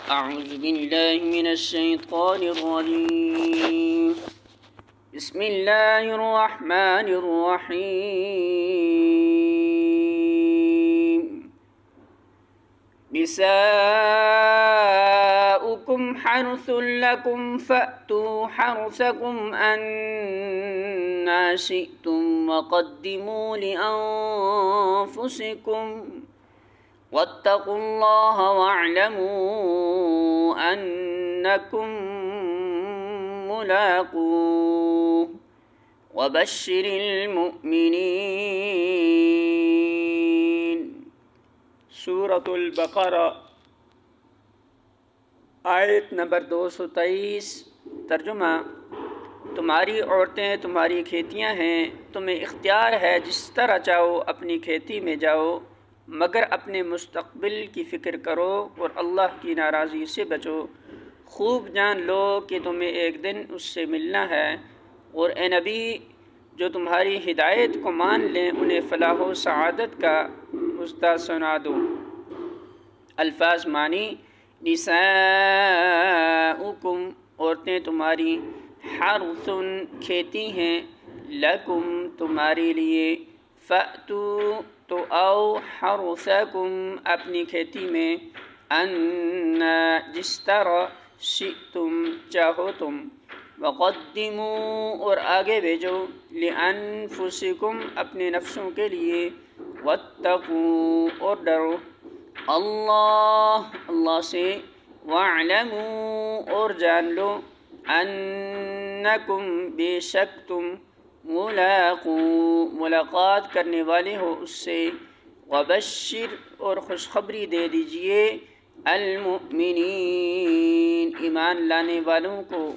अऊज़ु बिल्लाहि मिनश्शैतानिर्रजीम। बिस्मिल्लाहिर्रहमानिर्रहीम। निसाउकुम हर्सुल लकुम फ़अतू हर्सकुम अन्ना शिअ्तुम वक़द्दिमू लिअन्फुसिकुम वत्तक़ुल्लाह वअलमू अन्नकुम मुलाक़ूह वबश्शिरिल मुमिनीन। सूरतुल बक़रा आयत नंबर 223। तर्जुमा: तुम्हारी औरतें तुम्हारी खेतियां हैं, तुम्हें इख्तियार है जिस तरह चाहो अपनी खेती में जाओ, मगर अपने मुस्तक़बिल की फ़िक्र करो और अल्लाह की नाराज़गी से बचो। खूब जान लो कि तुम्हें एक दिन उससे मिलना है। और ए नबी, जो तुम्हारी हिदायत को मान लें उन्हें फ़लाह व सआदत का मुस्ता सुना दो। अल्फाज मानी: निसाउकुम औरतें तुम्हारी, हर्सुन खेती हैं, लकुम तुम्हारे लिए, फ़अतू तो आओ, हर्सकुम अपनी खेती में, अन्ना जिस तरह, शिअ्तुम चाहो तुम, वक़द्दिमू और आगे भेजो, लिअन्फुसिकुम अपने नफ्सों के लिए, वत्तक़ू और डरो, अल्लाह से, वअलमू और जान लो, अन्नकुम बेशक तुम, मुलाकात करने वाले हो उससे, वबश्शिर और खुशखबरी दे दीजिए, अल मुमिनीन ईमान लाने वालों को।